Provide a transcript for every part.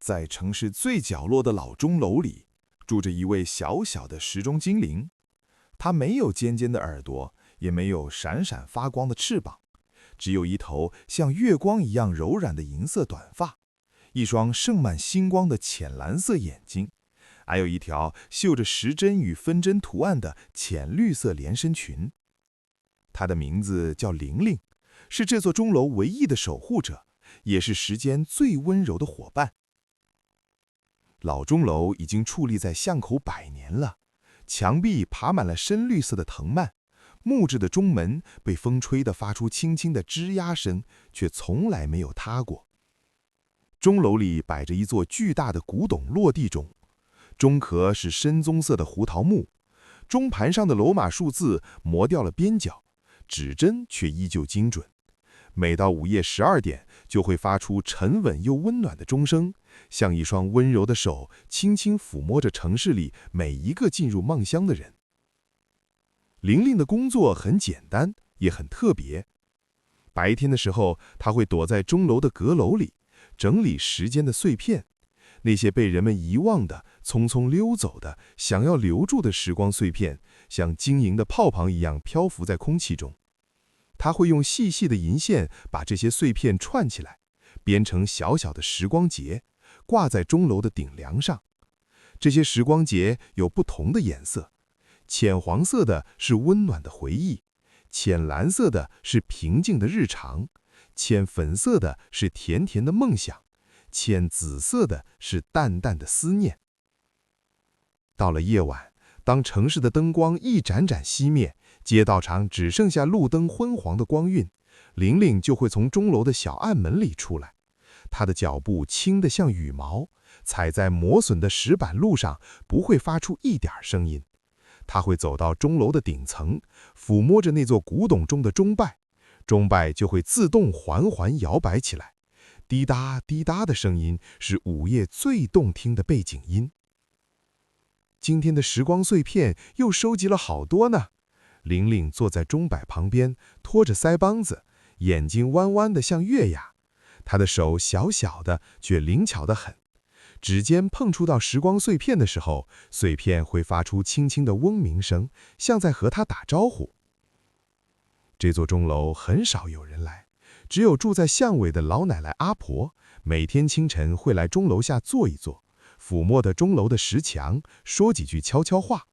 在城市最角落的老钟楼里，住着一位小小的时钟精灵。它没有尖尖的耳朵，也没有闪闪发光的翅膀，只有一头像月光一样柔软的银色短发，一双盛满星光的浅蓝色眼睛，还有一条绣着时针与分针图案的浅绿色连身裙。它的名字叫玲玲，是这座钟楼唯一的守护者，也是时间最温柔的伙伴。老钟楼已经矗立在巷口100年了，墙壁爬满了深绿色的藤蔓，木质的钟门被风吹得发出轻轻的吱呀声，却从来没有塌过。钟楼里摆着一座巨大的古董落地钟，钟壳是深棕色的胡桃木，钟盘上的罗马数字磨掉了边角，指针却依旧精准。每到午夜12点，就会发出沉稳又温暖的钟声，像一双温柔的手轻轻抚摸着城市里每一个进入梦乡的人。玲玲的工作很简单，也很特别。白天的时候，她会躲在钟楼的阁楼里，整理时间的碎片，那些被人们遗忘的、匆匆溜走的、想要留住的时光碎片，像晶莹的泡泡一样漂浮在空气中。他会用细细的银线把这些碎片串起来，编成小小的时光结，挂在钟楼的顶梁上。这些时光结有不同的颜色，浅黄色的是温暖的回忆，浅蓝色的是平静的日常，浅粉色的是甜甜的梦想，浅紫色的是淡淡的思念。到了夜晚，当城市的灯光一盏盏熄灭，街道上只剩下路灯昏黄的光晕，玲玲就会从钟楼的小暗门里出来。她的脚步轻得像羽毛，踩在磨损的石板路上不会发出一点声音。她会走到钟楼的顶层，抚摸着那座古董钟的钟摆，钟摆就会自动缓缓摇摆起来，滴答滴答的声音是午夜最动听的背景音。今天的时光碎片又收集了好多呢。玲玲坐在钟摆旁边，托着腮帮子，眼睛弯弯的像月牙。她的手小小的，却灵巧得很。指尖碰触到时光碎片的时候，碎片会发出轻轻的嗡鸣声，像在和她打招呼。这座钟楼很少有人来，只有住在巷尾的老奶奶阿婆，每天清晨会来钟楼下坐一坐，抚摸着钟楼的石墙，说几句悄悄话。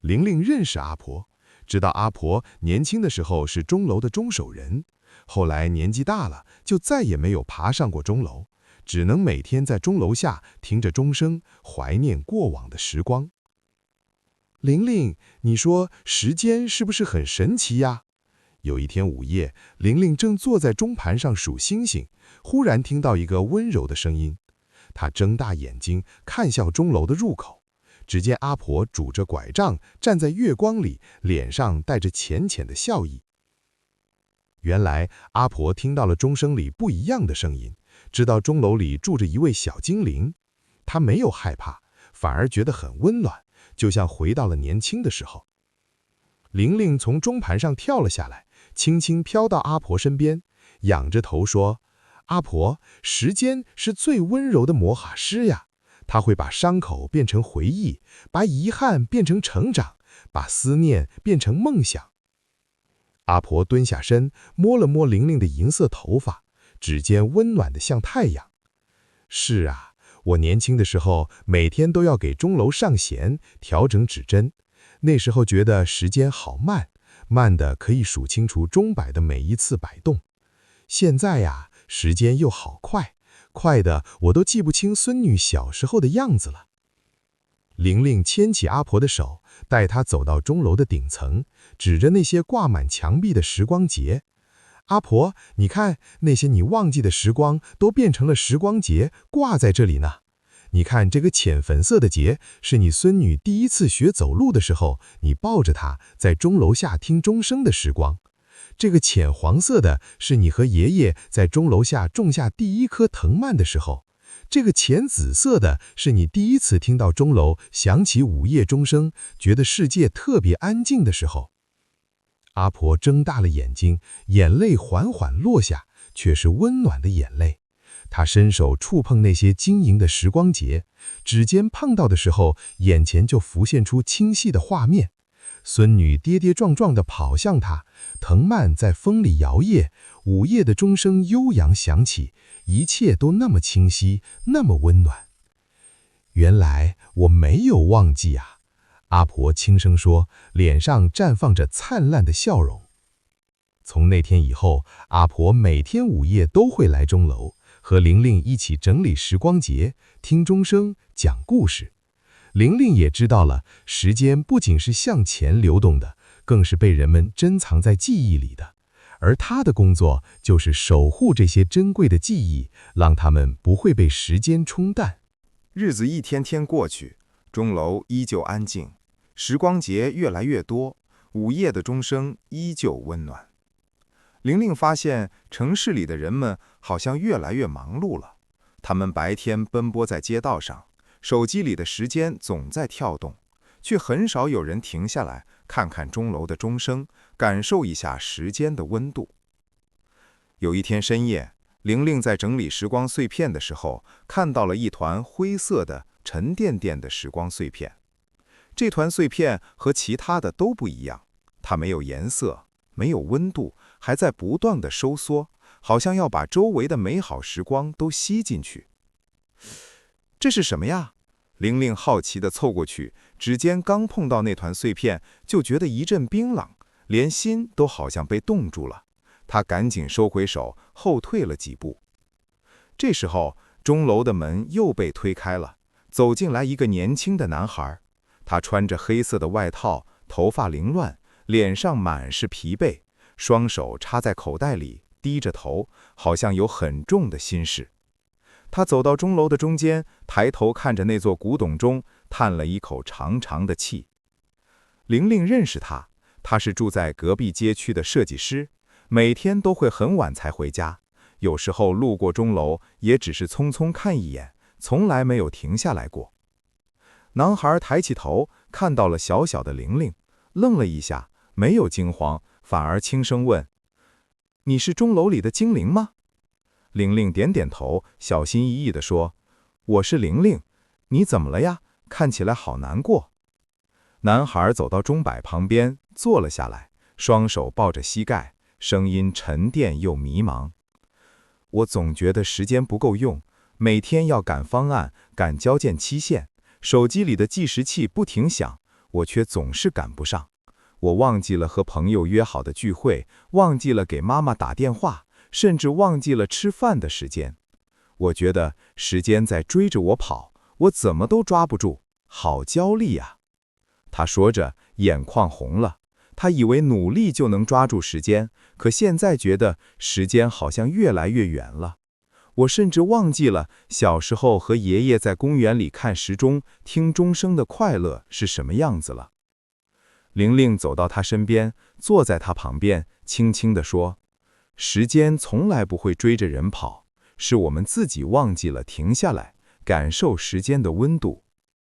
玲玲认识阿婆，知道阿婆年轻的时候是钟楼的钟守人，后来年纪大了，就再也没有爬上过钟楼，只能每天在钟楼下听着钟声，怀念过往的时光。玲玲，你说时间是不是很神奇呀？有一天午夜，玲玲正坐在钟盘上数星星，忽然听到一个温柔的声音。她睁大眼睛看向钟楼的入口，只见阿婆拄着拐杖站在月光里，脸上带着浅浅的笑意。原来阿婆听到了钟声里不一样的声音，知道钟楼里住着一位小精灵。她没有害怕，反而觉得很温暖，就像回到了年轻的时候。玲玲从钟盘上跳了下来，轻轻飘到阿婆身边，仰着头说：阿婆，时间是最温柔的魔法师呀，它会把伤口变成回忆，把遗憾变成成长，把思念变成梦想。阿婆蹲下身，摸了摸玲玲的银色头发，指尖温暖得像太阳。是啊，我年轻的时候，每天都要给钟楼上弦，调整指针。那时候觉得时间好慢，慢的可以数清楚钟摆的每一次摆动。现在呀，时间又好快，快的我都记不清孙女小时候的样子了。玲玲牵起阿婆的手，带她走到钟楼的顶层，指着那些挂满墙壁的时光结。阿婆，你看，那些你忘记的时光都变成了时光结，挂在这里呢。你看这个浅粉色的结，是你孙女第一次学走路的时候，你抱着她在钟楼下听钟声的时光。这个浅黄色的是你和爷爷在钟楼下种下第一颗藤蔓的时候，这个浅紫色的是你第一次听到钟楼响起午夜钟声，觉得世界特别安静的时候。阿婆睁大了眼睛，眼泪缓缓落下，却是温暖的眼泪。他伸手触碰那些晶莹的时光节，指尖碰到的时候，眼前就浮现出清晰的画面。孙女跌跌撞撞地跑向他，藤蔓在风里摇曳，午夜的钟声悠扬响起，一切都那么清晰，那么温暖。原来我没有忘记啊，阿婆轻声说，脸上绽放着灿烂的笑容。从那天以后，阿婆每天午夜都会来钟楼，和玲玲一起整理时光节，听钟声，讲故事。玲玲也知道了，时间不仅是向前流动的，更是被人们珍藏在记忆里的。而她的工作就是守护这些珍贵的记忆，让它们不会被时间冲淡。日子一天天过去，钟楼依旧安静，时光节越来越多，午夜的钟声依旧温暖。玲玲发现城市里的人们好像越来越忙碌了，他们白天奔波在街道上，手机里的时间总在跳动，却很少有人停下来看看钟楼的钟声，感受一下时间的温度。有一天深夜，玲玲在整理时光碎片的时候，看到了一团灰色的沉甸甸的时光碎片。这团碎片和其他的都不一样，它没有颜色，没有温度，还在不断的收缩，好像要把周围的美好时光都吸进去。这是什么呀？玲玲好奇地凑过去，指尖刚碰到那团碎片，就觉得一阵冰冷，连心都好像被冻住了。她赶紧收回手，后退了几步。这时候，钟楼的门又被推开了，走进来一个年轻的男孩。他穿着黑色的外套，头发凌乱，脸上满是疲惫，双手插在口袋里，低着头，好像有很重的心事。他走到钟楼的中间，抬头看着那座古董钟，叹了一口长长的气。玲玲认识他，他是住在隔壁街区的设计师，每天都会很晚才回家，有时候路过钟楼，也只是匆匆看一眼，从来没有停下来过。男孩抬起头，看到了小小的玲玲，愣了一下，没有惊慌，反而轻声问：“你是钟楼里的精灵吗？”玲玲点点头，小心翼翼地说：“我是玲玲，你怎么了呀？看起来好难过。”男孩走到钟摆旁边，坐了下来，双手抱着膝盖，声音沉淀又迷茫：“我总觉得时间不够用，每天要赶方案，赶交件期限，手机里的计时器不停响，我却总是赶不上。我忘记了和朋友约好的聚会，忘记了给妈妈打电话，甚至忘记了吃饭的时间。我觉得时间在追着我跑，我怎么都抓不住，好焦虑啊！”他说着，眼眶红了。他以为努力就能抓住时间，可现在觉得时间好像越来越远了。我甚至忘记了小时候和爷爷在公园里看时钟、听钟声的快乐是什么样子了。玲玲走到他身边，坐在他旁边，轻轻地说：“时间从来不会追着人跑，是我们自己忘记了停下来，感受时间的温度。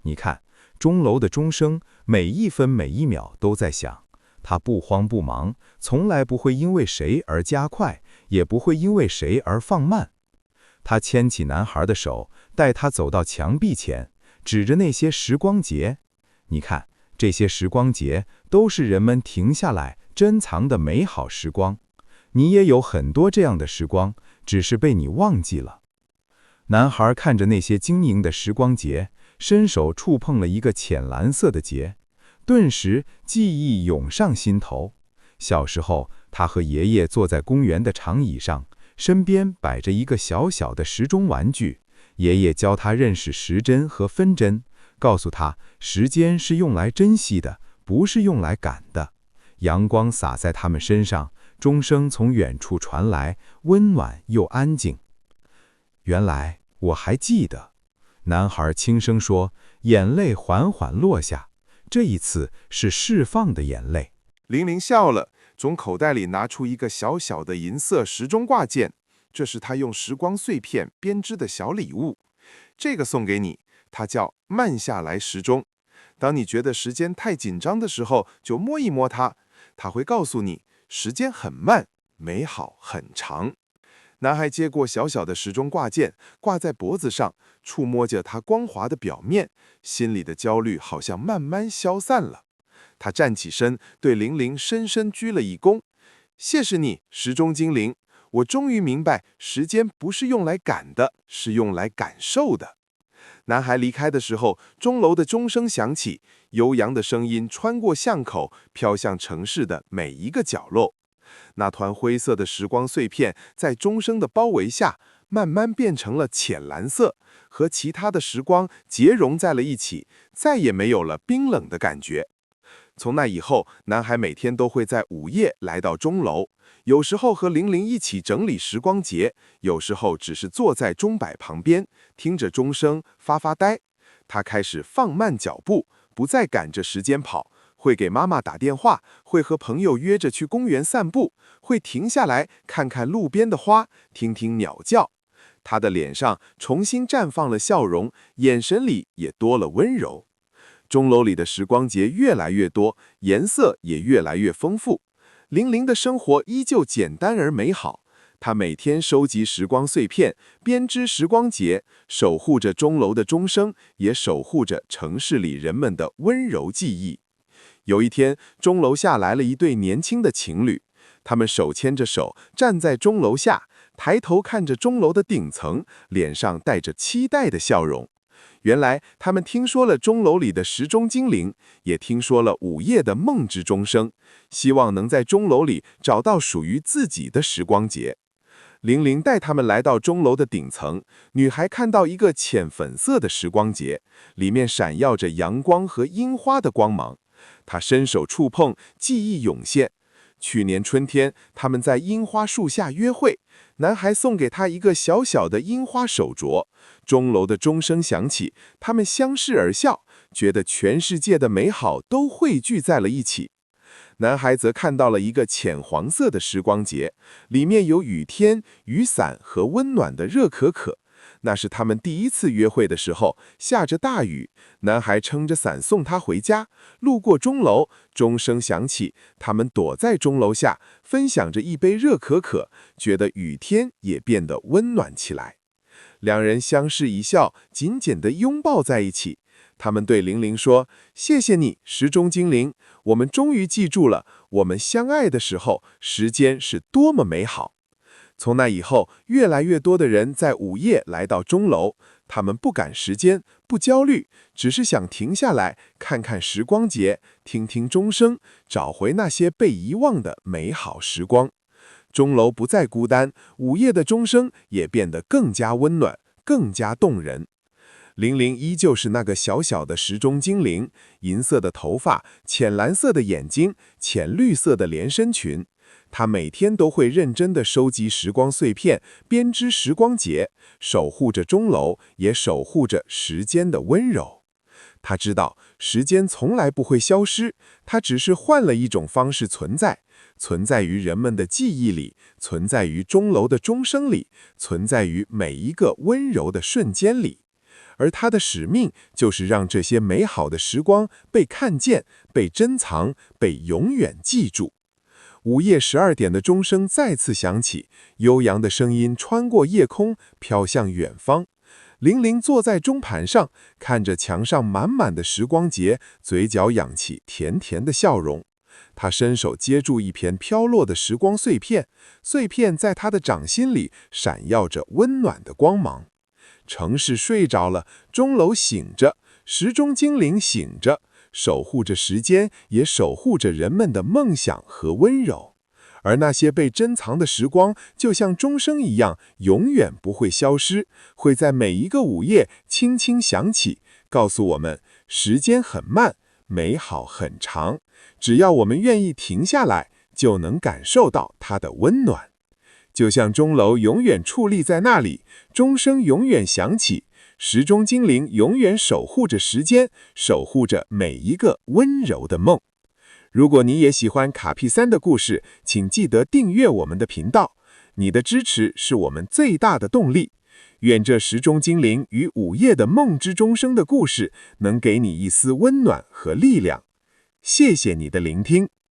你看，钟楼的钟声，每一分每一秒都在响，它不慌不忙，从来不会因为谁而加快，也不会因为谁而放慢。”他牵起男孩的手，带他走到墙壁前，指着那些时光节：“你看，这些时光节都是人们停下来珍藏的美好时光。你也有很多这样的时光，只是被你忘记了。”男孩看着那些晶莹的时光节，伸手触碰了一个浅蓝色的结，顿时记忆涌上心头。小时候，他和爷爷坐在公园的长椅上，身边摆着一个小小的时钟玩具。爷爷教他认识时针和分针，告诉他时间是用来珍惜的，不是用来赶的。阳光洒在他们身上，钟声从远处传来，温暖又安静。原来我还记得，男孩轻声说，眼泪缓缓落下，这一次是释放的眼泪。玲玲笑了，从口袋里拿出一个小小的银色时钟挂件，这是她用时光碎片编织的小礼物。这个送给你，它叫慢下来时钟。当你觉得时间太紧张的时候，就摸一摸它，它会告诉你，时间很慢，美好很长。男孩接过小小的时钟挂件，挂在脖子上，触摸着它光滑的表面，心里的焦虑好像慢慢消散了。他站起身，对玲玲深深鞠了一躬：“谢谢你，时钟精灵，我终于明白，时间不是用来赶的，是用来感受的。”男孩离开的时候，钟楼的钟声响起，悠扬的声音穿过巷口，飘向城市的每一个角落。那团灰色的时光碎片在钟声的包围下，慢慢变成了浅蓝色，和其他的时光结融在了一起，再也没有了冰冷的感觉。从那以后，男孩每天都会在午夜来到钟楼，有时候和玲玲一起整理时光节，有时候只是坐在钟摆旁边，听着钟声发发呆。他开始放慢脚步，不再赶着时间跑，会给妈妈打电话，会和朋友约着去公园散步，会停下来看看路边的花，听听鸟叫。他的脸上重新绽放了笑容，眼神里也多了温柔。钟楼里的时光节越来越多，颜色也越来越丰富。玲玲的生活依旧简单而美好，她每天收集时光碎片，编织时光节，守护着钟楼的钟声，也守护着城市里人们的温柔记忆。有一天，钟楼下来了一对年轻的情侣，他们手牵着手站在钟楼下，抬头看着钟楼的顶层，脸上带着期待的笑容。原来他们听说了钟楼里的时钟精灵，也听说了午夜的梦之钟声，希望能在钟楼里找到属于自己的时光节。玲玲带他们来到钟楼的顶层，女孩看到一个浅粉色的时光节，里面闪耀着阳光和樱花的光芒。她伸手触碰，记忆涌现。去年春天，他们在樱花树下约会，男孩送给她一个小小的樱花手镯。钟楼的钟声响起，他们相视而笑，觉得全世界的美好都汇聚在了一起。男孩则看到了一个浅黄色的时光节，里面有雨天、雨伞和温暖的热可可。那是他们第一次约会的时候，下着大雨，男孩撑着伞送她回家。路过钟楼，钟声响起，他们躲在钟楼下，分享着一杯热可可，觉得雨天也变得温暖起来。两人相视一笑，紧紧地拥抱在一起。他们对玲玲说：“谢谢你，时钟精灵，我们终于记住了，我们相爱的时候，时间是多么美好。”从那以后，越来越多的人在午夜来到钟楼，他们不赶时间，不焦虑，只是想停下来看看时光节，听听钟声，找回那些被遗忘的美好时光。钟楼不再孤单，午夜的钟声也变得更加温暖，更加动人。玲玲依旧是那个小小的时钟精灵，银色的头发，浅蓝色的眼睛，浅绿色的连身裙。她每天都会认真地收集时光碎片，编织时光节，守护着钟楼，也守护着时间的温柔。她知道，时间从来不会消失，它只是换了一种方式存在，存在于人们的记忆里，存在于钟楼的钟声里，存在于每一个温柔的瞬间里。而他的使命就是让这些美好的时光被看见、被珍藏、被永远记住。午夜12点的钟声再次响起，悠扬的声音穿过夜空，飘向远方。玲玲坐在钟盘上，看着墙上满满的时光节，嘴角扬起甜甜的笑容。她伸手接住一片飘落的时光碎片，碎片在她的掌心里闪耀着温暖的光芒。城市睡着了，钟楼醒着，时钟精灵醒着，守护着时间，也守护着人们的梦想和温柔。而那些被珍藏的时光，就像钟声一样，永远不会消失，会在每一个午夜轻轻响起，告诉我们，时间很慢，美好很长，只要我们愿意停下来，就能感受到它的温暖。就像钟楼永远矗立在那里，钟声永远响起，时钟精灵永远守护着时间，守护着每一个温柔的梦。如果你也喜欢卡皮3的故事，请记得订阅我们的频道，你的支持是我们最大的动力。愿这时钟精灵与午夜的梦之钟声的故事能给你一丝温暖和力量。谢谢你的聆听。